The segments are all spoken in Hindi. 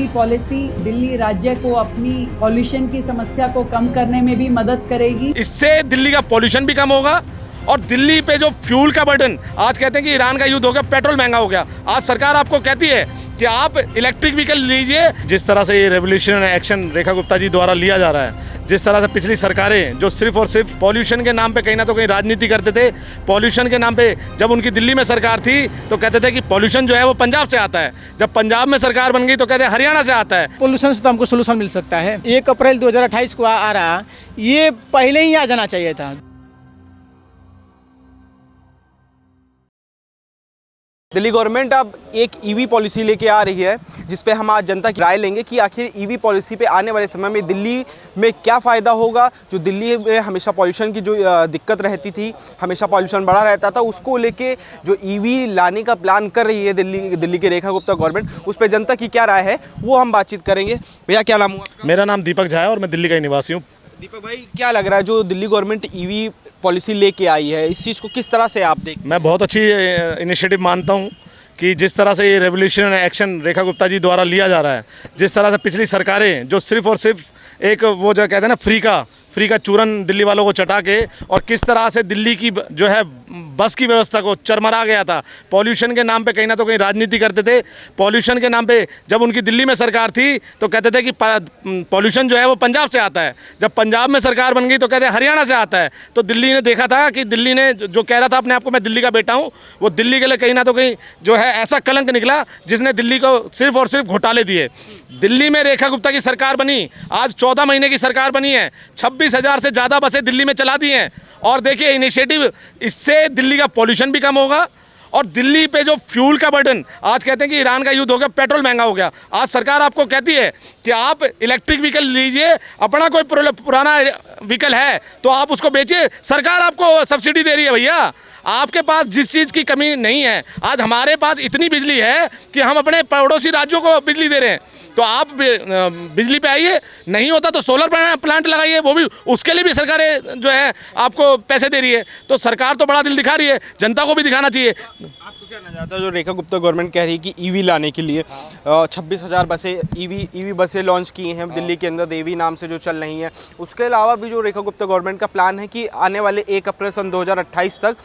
ईवी पॉलिसी दिल्ली राज्य को अपनी पॉल्यूशन की समस्या को कम करने में भी मदद करेगी। इससे दिल्ली का पॉल्यूशन भी कम होगा और दिल्ली पे जो फ्यूल का बर्डन, आज कहते हैं कि ईरान का युद्ध हो गया, पेट्रोल महंगा हो गया, आज सरकार आपको कहती है कि आप इलेक्ट्रिक व्हीकल लीजिए। जिस तरह से ये रेवोल्यूशन एक्शन रेखा गुप्ता जी द्वारा लिया जा रहा है, जिस तरह से पिछली सरकारें जो सिर्फ और सिर्फ पॉल्यूशन के नाम पे कहीं ना तो कहीं राजनीति करते थे, पॉल्यूशन के नाम पे जब उनकी दिल्ली में सरकार थी तो कहते थे कि पॉल्यूशन जो है वो पंजाब से आता है, जब पंजाब में सरकार बन गई तो कहते हैं हरियाणा से आता है। पॉल्यूशन से तो हमको सोल्यूशन मिल सकता है। 1 अप्रैल 2028 को आ रहा, ये पहले ही आ जाना चाहिए था। दिल्ली गवर्नमेंट अब एक ईवी पॉलिसी लेके आ रही है, जिस पे हम आज जनता की राय लेंगे कि आखिर ईवी पॉलिसी पे आने वाले समय में दिल्ली में क्या फ़ायदा होगा। जो दिल्ली में हमेशा पॉल्यूशन की जो दिक्कत रहती थी, हमेशा पॉल्यूशन बढ़ा रहता था, उसको लेके जो ईवी लाने का प्लान कर रही है दिल्ली के रेखा गुप्ता गवर्नमेंट, उस पर जनता की क्या राय है वो हम बातचीत करेंगे। भैया क्या नाम हुआ? मेरा नाम दीपक झा है और मैं दिल्ली का ही निवासी हूँ। दीपक भाई, क्या लग रहा है जो दिल्ली गवर्नमेंट ईवी पॉलिसी लेके आई है, इस चीज़ को किस तरह से आप देख? मैं बहुत अच्छी इनिशिएटिव मानता हूँ कि जिस तरह से ये रेवोल्यूशन एक्शन रेखा गुप्ता जी द्वारा लिया जा रहा है, जिस तरह से पिछली सरकारें जो सिर्फ और सिर्फ एक वो जो कहते हैं ना फ्री का चूरन दिल्ली वालों को चटा के, और किस तरह से दिल्ली की जो है बस की व्यवस्था को चरमरा गया था, पॉल्यूशन के नाम पे कहीं ना तो कहीं राजनीति करते थे। पॉल्यूशन के नाम पे जब उनकी दिल्ली में सरकार थी तो कहते थे कि पॉल्यूशन जो है वो पंजाब से आता है, जब पंजाब में सरकार बन गई तो कहते हैं हरियाणा से आता है। तो दिल्ली ने देखा था कि दिल्ली ने जो कह रहा था अपने आप को मैं दिल्ली का बेटा हूँ, वो दिल्ली के लिए कहीं ना तो कहीं जो है ऐसा कलंक निकला जिसने दिल्ली को सिर्फ और सिर्फ घोटाले दिए। दिल्ली में रेखा गुप्ता की सरकार बनी, आज 14 महीने की सरकार बनी है, 26,000 से ज़्यादा बसें दिल्ली में चला दी हैं। और देखिए इनिशिएटिव, इससे दिल्ली का पॉल्यूशन भी कम होगा और दिल्ली पे जो फ्यूल का बर्डन, आज कहते हैं कि ईरान का युद्ध हो गया, पेट्रोल महंगा हो गया, आज सरकार आपको कहती है कि आप इलेक्ट्रिक व्हीकल लीजिए। अपना कोई पुराना व्हीकल है तो आप उसको बेचिए, सरकार आपको सब्सिडी दे रही है। भैया आपके पास जिस चीज़ की कमी नहीं है, आज हमारे पास इतनी बिजली है कि हम अपने पड़ोसी राज्यों को बिजली दे रहे हैं, तो आप बिजली पे आइए, नहीं होता तो सोलर प्लांट लगाइए, वो भी उसके लिए भी सरकारें जो है आपको पैसे दे रही है। तो सरकार तो बड़ा दिल दिखा रही है, जनता को भी दिखाना चाहिए। आपको क्या कहना चाहता है जो रेखा गुप्ता गवर्नमेंट कह रही है कि ईवी लाने के लिए 26,000 बसें ईवी बसें लॉन्च की हैं दिल्ली के अंदर, देवी नाम से जो चल रही हैं। उसके अलावा भी जो रेखा गुप्ता गवर्नमेंट का प्लान है कि आने वाले 1 अप्रैल सन 2028 तक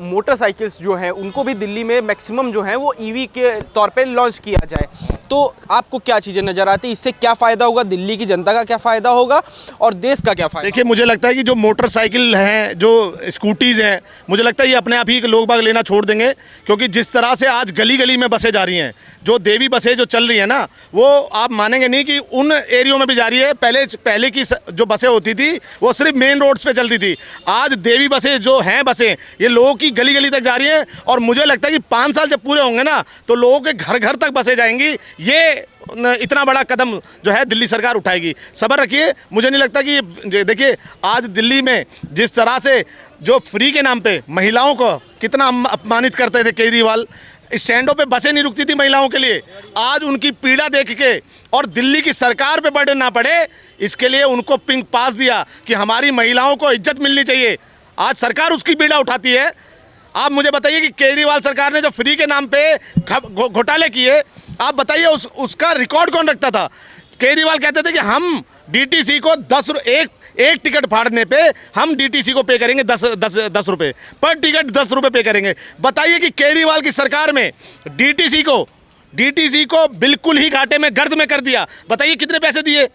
मोटरसाइकिल्स जो हैं उनको भी दिल्ली में मैक्सिमम जो है वो ईवी के तौर पर लॉन्च किया जाए। तो आपको क्या चीज़ें नज़र आती है, इससे क्या फ़ायदा होगा, दिल्ली की जनता का क्या फ़ायदा होगा और देश का क्या फ़ायदा? देखिए मुझे लगता है कि जो मोटरसाइकिल हैं, जो स्कूटीज़ हैं, मुझे लगता है ये अपने आप ही लोग बाग लेना छोड़ देंगे, क्योंकि जिस तरह से आज गली गली में बसें जा रही हैं, जो देवी बसें जो चल रही हैं ना, वो आप मानेंगे नहीं कि उन एरियो में भी जा रही है। पहले की जो बसें होती थी वो सिर्फ मेन रोड्स पे चलती थी, आज देवी बसें जो हैं बसें ये लोगों की गली गली तक जा रही हैं। और मुझे लगता है कि 5 साल जब पूरे होंगे ना तो लोगों के घर घर तक बसें जाएंगी। ये इतना बड़ा कदम जो है दिल्ली सरकार उठाएगी, सब्र रखिए। मुझे नहीं लगता कि देखिए आज दिल्ली में जिस तरह से जो फ्री के नाम पे महिलाओं को कितना अपमानित करते थे केजरीवाल, स्टैंडों पे बसें नहीं रुकती थी महिलाओं के लिए, आज उनकी पीड़ा देख के और दिल्ली की सरकार पे बर्डन ना पड़े, इसके लिए उनको पिंक पास दिया कि हमारी महिलाओं को इज्जत मिलनी चाहिए। आज सरकार उसकी पीड़ा उठाती है। आप मुझे बताइए कि केजरीवाल सरकार ने जो फ्री के नाम पे घोटाले किए, आप बताइए उसका रिकॉर्ड कौन रखता था? केजरीवाल कहते थे कि हम डीटीसी को एक टिकट फाड़ने पे हम डीटीसी को पे करेंगे 10 रुपये पर टिकट, 10 रुपये पे करेंगे। बताइए कि केजरीवाल की सरकार में डीटीसी को बिल्कुल ही घाटे में, गर्द में कर दिया। बताइए कितने पैसे दिए?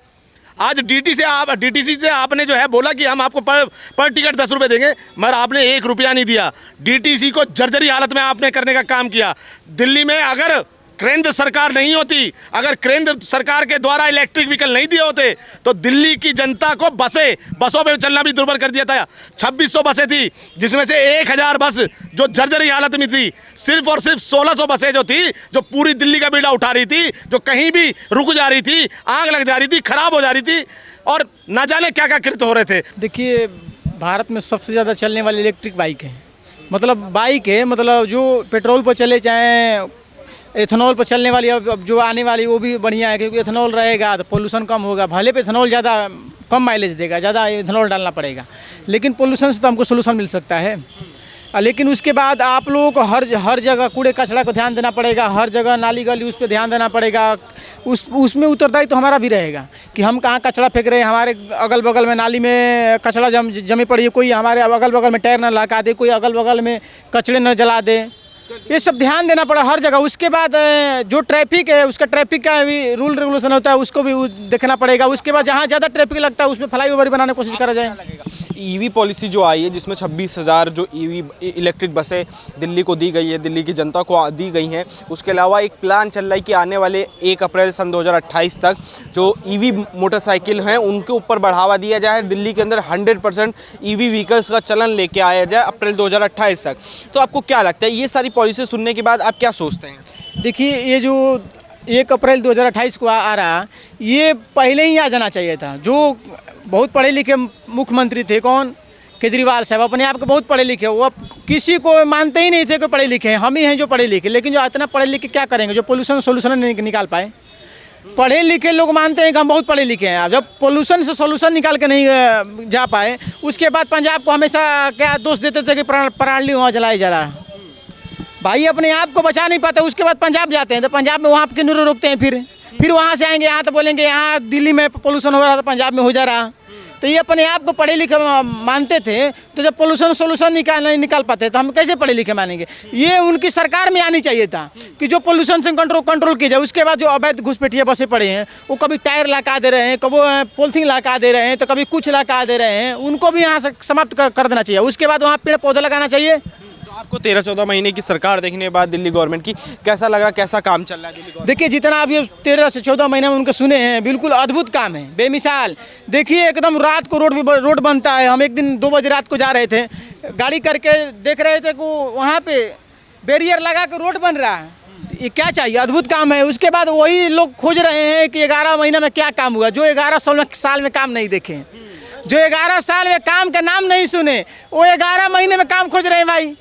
आज डीटीसी से आपने जो है बोला कि हम आपको पर टिकट 10 रुपये देंगे, मगर आपने 1 रुपया नहीं दिया। डीटीसी को जर्जरी हालत में आपने करने का काम किया। दिल्ली में अगर केंद्र सरकार नहीं होती, अगर केंद्र सरकार के द्वारा इलेक्ट्रिक व्हीकल नहीं दिए होते तो दिल्ली की जनता को बसों पे चलना भी दुर्भर कर दिया था। 2600 बसें थी, जिसमें से 1000 बस जो जर्जरी हालत में थी, सिर्फ और सिर्फ 1600 बसें जो थी जो पूरी दिल्ली का बीड़ा उठा रही थी, जो कहीं भी रुक जा रही थी, आग लग जा रही थी, खराब हो जा रही थी और ना जाने क्या क्या कृत्य हो रहे थे। देखिए भारत में सबसे ज़्यादा चलने वाली इलेक्ट्रिक बाइक है, मतलब जो पेट्रोल पर चले चाहे एथेनॉल पर चलने वाली, अब जो आने वाली वो भी बढ़िया है, क्योंकि एथेनॉल रहेगा तो पोल्यूशन कम होगा। भले पे एथेनॉल ज़्यादा कम माइलेज देगा, ज़्यादा एथेनॉल डालना पड़ेगा, लेकिन पोल्यूशन से तो हमको सोल्यूशन मिल सकता है। लेकिन उसके बाद आप लोगों को हर जगह कूड़े कचरा को ध्यान देना पड़ेगा, हर जगह नाली गली उस पर ध्यान देना पड़ेगा। उसमें उत्तरदायित्व तो हमारा भी रहेगा कि हम कहाँ कचरा फेंक रहे हैं, हमारे अगल बगल में नाली में कचरा जमी पड़ी है, कोई हमारे अगल बगल में टायर न लगा दे, कोई अगल बगल में कचरे न जला दे, ये सब ध्यान देना पड़ा हर जगह। उसके बाद जो ट्रैफिक है उसका ट्रैफिक का भी रूल रेगुलेशन होता है, उसको भी देखना पड़ेगा। उसके बाद जहाँ ज़्यादा ट्रैफिक लगता है उसमें फ्लाईओवर बनाने की कोशिश करा जाए। ईवी पॉलिसी जो आई है जिसमें 26,000 जो ईवी इलेक्ट्रिक बसें दिल्ली को दी गई है, दिल्ली की जनता को दी गई हैं, उसके अलावा एक प्लान चल रहा है कि आने वाले 1 अप्रैल सन 2028 तक जो ईवी मोटरसाइकिल हैं उनके ऊपर बढ़ावा दिया जाए, दिल्ली के अंदर 100% ईवी व्हीकल्स का चलन लेके आया जाए अप्रैल 2028 तक। तो आपको क्या लगता है, ये सारी पॉलिसी सुनने के बाद आप क्या सोचते हैं? देखिए, ये जो 1 अप्रैल 2028 को आ रहा, ये पहले ही आ जाना चाहिए था। जो बहुत पढ़े लिखे मुख्यमंत्री थे, कौन? केजरीवाल साहब, अपने आप को बहुत पढ़े लिखे, वो अब किसी को मानते ही नहीं थे कि पढ़े लिखे हैं, हम ही हैं जो पढ़े लिखे। लेकिन जो इतना पढ़े लिखे क्या करेंगे, जो पोल्यूशन सोल्यूशन नहीं निकाल पाए। पढ़े लिखे लोग मानते हैं कि हम बहुत पढ़े लिखे हैं, अब जब पोल्यूशन से सोल्यूशन निकाल के नहीं जा पाए, उसके बाद पंजाब को हमेशा क्या दोष देते थे कि पराली वहाँ जलाई जा रहा है। भाई अपने आप को बचा नहीं पाते, उसके बाद पंजाब जाते हैं तो पंजाब में वहाँ के न्यूरो रोकते हैं, फिर वहाँ से आएंगे यहाँ तो बोलेंगे यहाँ दिल्ली में पोल्यूशन हो रहा था, पंजाब में हो जा रहा। तो ये अपने आप को पढ़े लिखे मानते थे, तो जब पोल्यूशन सोल्यूशन नहीं निकाल पाते तो हम कैसे पढ़े लिखे मानेंगे। ये उनकी सरकार में आनी चाहिए था कि जो पोल्यूशन से कंट्रोल की जाए। उसके बाद जो अवैध घुसपैठिया बसें पड़े हैं, वो कभी टायर लगा दे रहे हैं, कभी पॉलिथीन लगा दे रहे हैं, तो कभी कुछ लगा दे रहे हैं, उनको भी यहाँ से समाप्त कर देना चाहिए। उसके बाद वहाँ पेड़ पौधे लगाना चाहिए। आपको 13-14 महीने की सरकार देखने के बाद दिल्ली गवर्नमेंट की कैसा लग रहा, कैसा काम चल रहा है दिल्ली गवर्नमेंट? देखिए, जितना अभी 13 से 14 महीने में उनके सुने हैं, बिल्कुल अद्भुत काम है, बेमिसाल। देखिए, एकदम रात को रोड बनता है। हम एक दिन 2 बजे रात को जा रहे थे, गाड़ी करके देख रहे थे कि वहाँ पे बैरियर लगा के रोड बन रहा है। ये क्या चाहिए, अद्भुत काम है। उसके बाद वही लोग खोज रहे हैं कि 11 महीने में क्या काम हुआ, जो 11 साल में काम नहीं देखे, जो 11 साल में काम का नाम नहीं सुने, वो 11 महीने में काम खोज रहे हैं। भाई,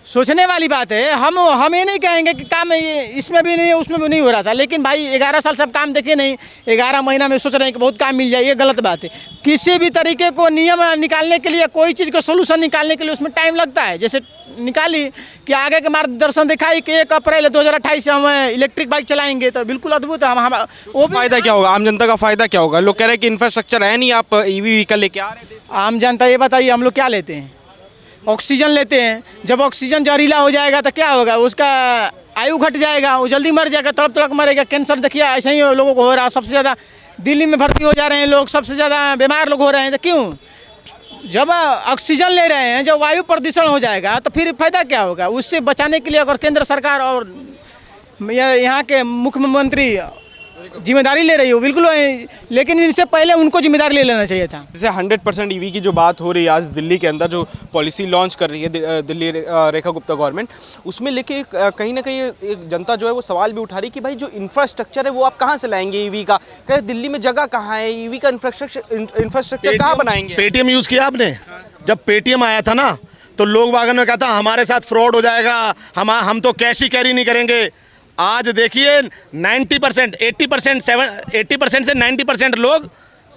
सोचने वाली बात है। हम ये नहीं कहेंगे कि काम इसमें भी नहीं है उसमें भी नहीं हो रहा था, लेकिन भाई 11 साल सब काम देखे नहीं, 11 महीना में सोच रहे हैं कि बहुत काम मिल जाए, ये गलत बात है। किसी भी तरीके को नियम निकालने के लिए, कोई चीज़ का सोल्यूशन निकालने के लिए उसमें टाइम लगता है। जैसे निकाली कि आगे के मार्गदर्शन दिखाई कि 1 अप्रैल 2028 से हम इलेक्ट्रिक बाइक चलाएंगे, तो बिल्कुल अद्भुत है। हम वो फायदा क्या होगा, आम जनता का फायदा क्या होगा? लोग कह रहे हैं कि इंफ्रास्ट्रक्चर है नहीं, आप ईवी व्हीकल लेके आ रहे हैं देश में। आम जनता ये बताइए, हम लोग क्या लेते हैं? ऑक्सीजन लेते हैं। जब ऑक्सीजन जहरीला हो जाएगा तो क्या होगा, उसका आयु घट जाएगा, वो जल्दी मर जाएगा, तड़प तड़प मरेगा। कैंसर देखिए ऐसे ही लोगों को हो रहा है, सबसे ज़्यादा दिल्ली में भर्ती हो जा रहे हैं लोग, सबसे ज़्यादा बीमार लोग हो रहे हैं। तो क्यों? जब ऑक्सीजन ले रहे हैं, जब वायु प्रदूषण हो जाएगा तो फिर फायदा क्या होगा? उससे बचाने के लिए अगर केंद्र सरकार और यहाँ के मुख्यमंत्री जिम्मेदारी ले रही हो, बिल्कुल, लेकिन इनसे पहले उनको जिम्मेदारी ले लेना चाहिए था। जैसे 100% ईवी की जो बात हो रही है आज दिल्ली के अंदर, जो पॉलिसी लॉन्च कर रही है दिल्ली रेखा गुप्ता गवर्नमेंट, उसमें लेके कहीं ना कहीं एक जनता जो है वो सवाल भी उठा रही कि भाई जो इंफ्रास्ट्रक्चर है वो आप कहाँ से लाएंगे ईवी का? कह दिल्ली में जगह कहाँ है, ईवी का इंफ्रास्ट्रक्चर कहाँ बनाएंगे? पेटीएम यूज़ किया आपने? जब पेटीएम आया था ना, तो लोग बागन में कहता हमारे साथ फ्रॉड हो जाएगा, हम तो कैश ही कैरी नहीं करेंगे। आज देखिए 90%, 80% से 90% लोग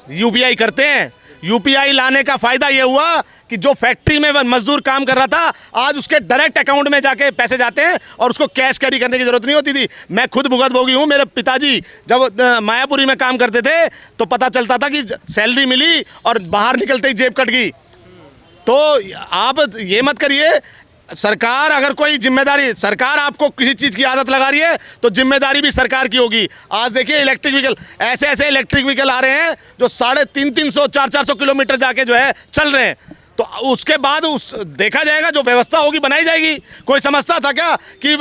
यूपीआई करते हैं। यूपीआई लाने का फ़ायदा ये हुआ कि जो फैक्ट्री में मजदूर काम कर रहा था, आज उसके डायरेक्ट अकाउंट में जाके पैसे जाते हैं और उसको कैश कैरी करने की ज़रूरत नहीं होती थी। मैं खुद भुगतभोगी हूँ। मेरे पिताजी जब मायापुरी में काम करते थे तो पता चलता था कि सैलरी मिली और बाहर निकलते ही जेब कट गई। तो आप ये मत करिए। सरकार अगर कोई जिम्मेदारी, सरकार आपको किसी चीज़ की आदत लगा रही है तो जिम्मेदारी भी सरकार की होगी। आज देखिए इलेक्ट्रिक व्हीकल, ऐसे इलेक्ट्रिक व्हीकल आ रहे हैं जो 350, 400 किलोमीटर जाके जो है चल रहे हैं। तो उसके बाद देखा जाएगा, जो व्यवस्था होगी बनाई जाएगी। कोई समझता था क्या कि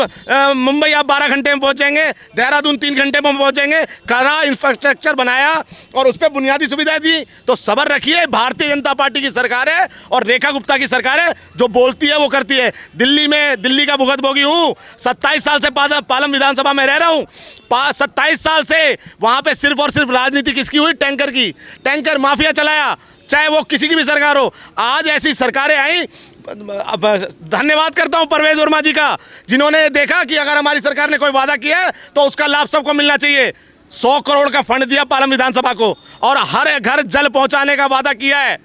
मुंबई आप 12 घंटे में पहुंचेंगे, देहरादून 3 घंटे में पहुंचेंगे? कड़ा इंफ्रास्ट्रक्चर बनाया और उस पर बुनियादी सुविधाएं दी। तो सब्र रखिए, भारतीय जनता पार्टी की सरकार है और रेखा गुप्ता की सरकार है, जो बोलती है वो करती है। दिल्ली का भुगतभोगी हूँ। 27 साल से पालम विधानसभा में रह रहा हूँ। 27 साल से वहाँ पे सिर्फ और सिर्फ राजनीति किसकी हुई? टैंकर की। टैंकर माफिया चलाया, चाहे वो किसी की भी सरकार हो। आज ऐसी सरकारें आई। धन्यवाद करता हूं परवेज वर्मा जी का, जिन्होंने देखा कि अगर हमारी सरकार ने कोई वादा किया है तो उसका लाभ सबको मिलना चाहिए। 100 करोड़ का फंड दिया पालम विधानसभा को और हर घर जल पहुंचाने का वादा किया है।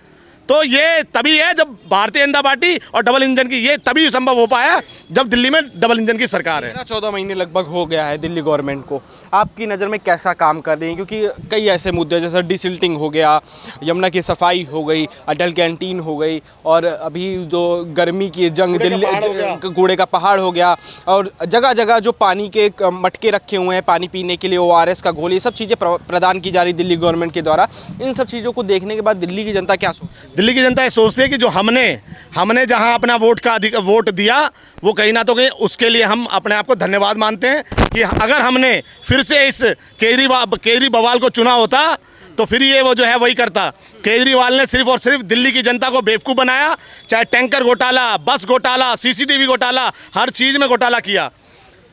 तो ये तभी है जब भारतीय जनता पार्टी और डबल इंजन की, ये तभी संभव हो पाया जब दिल्ली में डबल इंजन की सरकार है। 14 महीने लगभग हो गया है दिल्ली गवर्नमेंट को, आपकी नज़र में कैसा काम कर रही है? क्योंकि कई ऐसे मुद्दे जैसे डिसिल्टिंग हो गया, यमुना की सफाई हो गई, अटल कैंटीन हो गई, और अभी जो गर्मी की जंग दिल्ली कूड़े का पहाड़ हो गया, और जगह जगह जो पानी के मटके रखे हुए हैं पानी पीने के लिए, ORS का घोल, ये सब चीज़ें प्रदान की जा रही दिल्ली गवर्नमेंट के द्वारा। इन सब चीज़ों को देखने के बाद दिल्ली की जनता क्या सोचती है? दिल्ली की जनता ये सोचती है कि जो हमने जहां अपना वोट दिया, वो कहीं ना तो कहीं उसके लिए हम अपने आप को धन्यवाद मानते हैं कि अगर हमने फिर से इस केजरीवाल को चुना होता तो फिर ये वो जो है वही करता। केजरीवाल ने सिर्फ और सिर्फ दिल्ली की जनता को बेवकूफ़ बनाया, चाहे टैंकर घोटाला, बस घोटाला, CCTV घोटाला, हर चीज़ में घोटाला किया।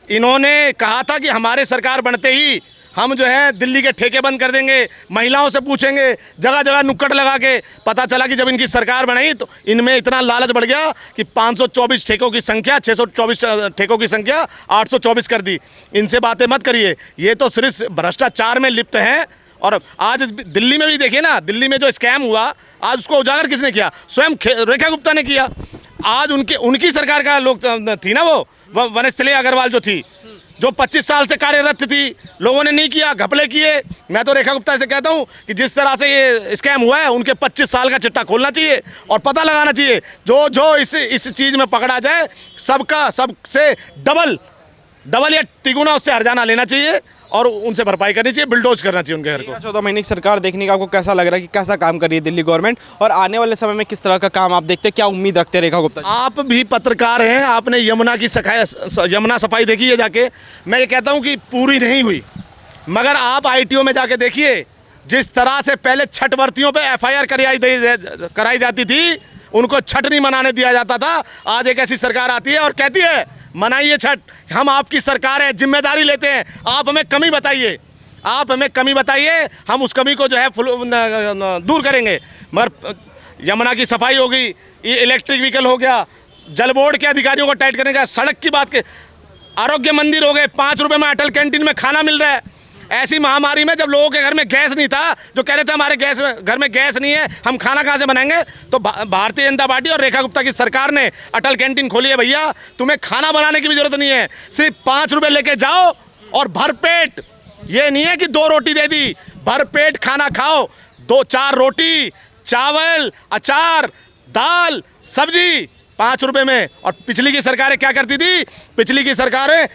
इन्होंने कहा था कि हमारे सरकार बनते ही हम जो है दिल्ली के ठेके बंद कर देंगे, महिलाओं से पूछेंगे, जगह जगह नुक्कड़ लगा के। पता चला कि जब इनकी सरकार बनाई तो इनमें इतना लालच बढ़ गया कि 524 ठेकों की संख्या 624 ठेकों की संख्या 824 कर दी। इनसे बातें मत करिए, ये तो सिर्फ भ्रष्टाचार में लिप्त हैं। और आज दिल्ली में भी देखिए ना, दिल्ली में जो स्कैम हुआ, आज उसको उजागर किसने किया? स्वयं रेखा गुप्ता ने किया। आज उनकी सरकार का लोग थी ना, वो वनस्थली अग्रवाल जो थी, जो 25 साल से कार्यरत थी, लोगों ने नहीं किया, घपले किए। मैं तो रेखा गुप्ता से कहता हूं कि जिस तरह से ये स्कैम हुआ है, उनके 25 साल का चिट्ठा खोलना चाहिए और पता लगाना चाहिए। जो इस चीज़ में पकड़ा जाए, सबसे डबल या तिगुना उससे हर्जाना लेना चाहिए और उनसे भरपाई करनी चाहिए, बिल्डोज करना चाहिए उनके घर को। 14 महीने की सरकार देखने का आपको कैसा लग रहा है कि कैसा काम कर रही है दिल्ली गवर्नमेंट, और आने वाले समय में किस तरह का काम आप देखते हैं, क्या उम्मीद रखते हैं रेखा गुप्ता जी? आप भी पत्रकार हैं, आपने यमुना सफाई देखी है जाके। मैं ये कहता हूँ कि पूरी नहीं हुई, मगर आप ITO में जाके देखिए, जिस तरह से पहले छठवर्तियों पे FIR कराई जाती थी, उनको छठ नहीं मनाने दिया जाता था। आज एक ऐसी सरकार आती है और कहती है मनाइए छठ, हम आपकी सरकार है, जिम्मेदारी लेते हैं, आप हमें कमी बताइए, हम उस कमी को जो है दूर करेंगे। मगर यमुना की सफाई हो गई, इलेक्ट्रिक व्हीकल हो गया, जल बोर्ड के अधिकारियों को टाइट करने का, सड़क की बात के, आरोग्य मंदिर हो गए, 5 रुपये में अटल कैंटीन में खाना मिल रहा है। ऐसी महामारी में जब लोगों के घर में गैस नहीं था, जो कह रहे थे हमारे घर में गैस नहीं है, हम खाना कहाँ से बनाएंगे, तो भारतीय जनता पार्टी और रेखा गुप्ता की सरकार ने अटल कैंटीन खोली है। भैया, तुम्हें खाना बनाने की भी जरूरत नहीं है, सिर्फ 5 रुपये लेके जाओ और भरपेट, ये नहीं है कि 2 रोटी दे दी, भरपेट खाना खाओ, 2-4 रोटी, चावल, अचार, दाल, सब्जी 5 रुपये में। और पिछली की सरकारें क्या करती थी? पिछली की सरकारें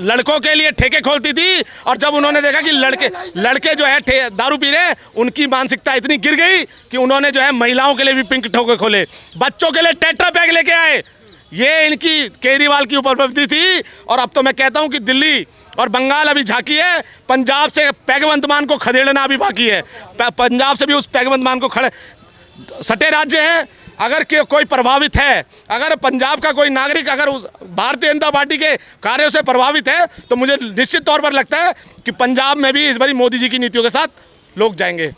लड़कों के लिए ठेके खोलती थी, और जब उन्होंने देखा कि लड़के जो है दारू पी रहे हैं, उनकी मानसिकता इतनी गिर गई कि उन्होंने जो है महिलाओं के लिए भी पिंक ठोके खोले, बच्चों के लिए टेट्रा पैक लेके आए। ये इनकी केजरीवाल की उपलब्धि थी। और अब तो मैं कहता हूँ कि दिल्ली और बंगाल अभी झांकी है, पंजाब से पैगवंत मान को खदेड़ना अभी बाकी है। पंजाब से भी उस पैगवंत मान को सटे राज्य हैं। अगर कोई प्रभावित है, अगर पंजाब का कोई नागरिक अगर उस भारतीय जनता पार्टी के कार्यों से प्रभावित है, तो मुझे निश्चित तौर पर लगता है कि पंजाब में भी इस बारी मोदी जी की नीतियों के साथ लोग जाएंगे।